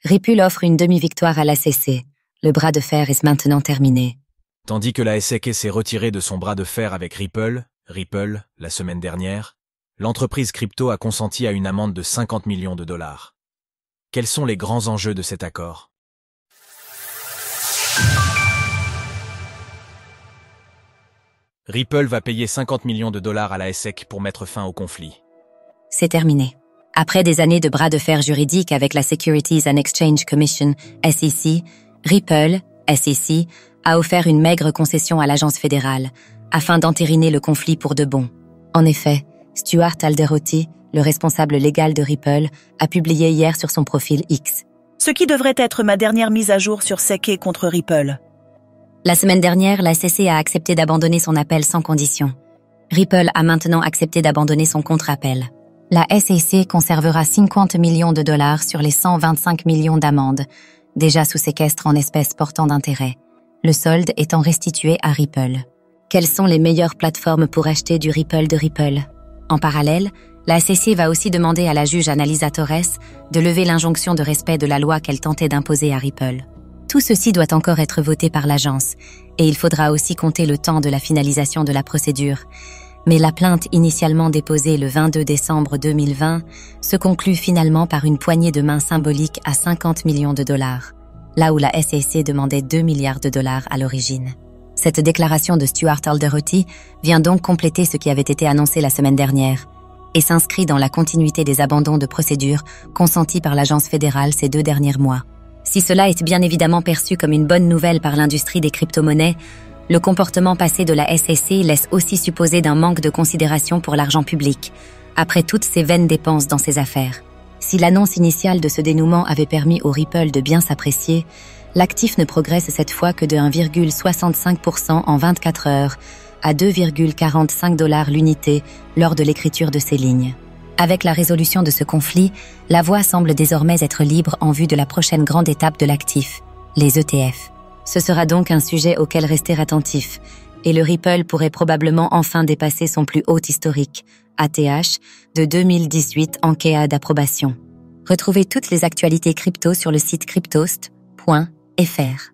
Ripple offre une demi-victoire à la SEC. Le bras de fer est maintenant terminé. Tandis que la SEC s'est retirée de son bras de fer avec Ripple, la semaine dernière, l'entreprise crypto a consenti à une amende de 50 millions de dollars. Quels sont les grands enjeux de cet accord? Ripple va payer 50 millions de dollars à la SEC pour mettre fin au conflit. C'est terminé. Après des années de bras de fer juridique avec la Securities and Exchange Commission, SEC, Ripple, SEC, a offert une maigre concession à l'agence fédérale, afin d'entériner le conflit pour de bon. En effet, Stuart Alderoty, le responsable légal de Ripple, a publié hier sur son profil X. Ce qui devrait être ma dernière mise à jour sur SEC contre Ripple. La semaine dernière, la SEC a accepté d'abandonner son appel sans condition. Ripple a maintenant accepté d'abandonner son contre-appel. La SEC conservera 50 millions de dollars sur les 125 millions d'amendes, déjà sous séquestre en espèces portant d'intérêt, le solde étant restitué à Ripple. Quelles sont les meilleures plateformes pour acheter du Ripple de Ripple? En parallèle, la SEC va aussi demander à la juge Annalisa Torres de lever l'injonction de respect de la loi qu'elle tentait d'imposer à Ripple. Tout ceci doit encore être voté par l'agence, et il faudra aussi compter le temps de la finalisation de la procédure. Mais la plainte initialement déposée le 22 décembre 2020 se conclut finalement par une poignée de main symbolique à 50 millions de dollars, là où la SEC demandait 2 milliards de dollars à l'origine. Cette déclaration de Stuart Alderoty vient donc compléter ce qui avait été annoncé la semaine dernière et s'inscrit dans la continuité des abandons de procédure consentis par l'agence fédérale ces 2 derniers mois. Si cela est bien évidemment perçu comme une bonne nouvelle par l'industrie des crypto-monnaies, le comportement passé de la SEC laisse aussi supposer d'un manque de considération pour l'argent public, après toutes ces vaines dépenses dans ces affaires. Si l'annonce initiale de ce dénouement avait permis au Ripple de bien s'apprécier, l'actif ne progresse cette fois que de 1,65% en 24 heures, à 2,45 $ l'unité lors de l'écriture de ces lignes. Avec la résolution de ce conflit, la voie semble désormais être libre en vue de la prochaine grande étape de l'actif, les ETF. Ce sera donc un sujet auquel rester attentif, et le Ripple pourrait probablement enfin dépasser son plus haut historique, ATH, de 2018 en cas d'approbation. Retrouvez toutes les actualités crypto sur le site cryptost.fr.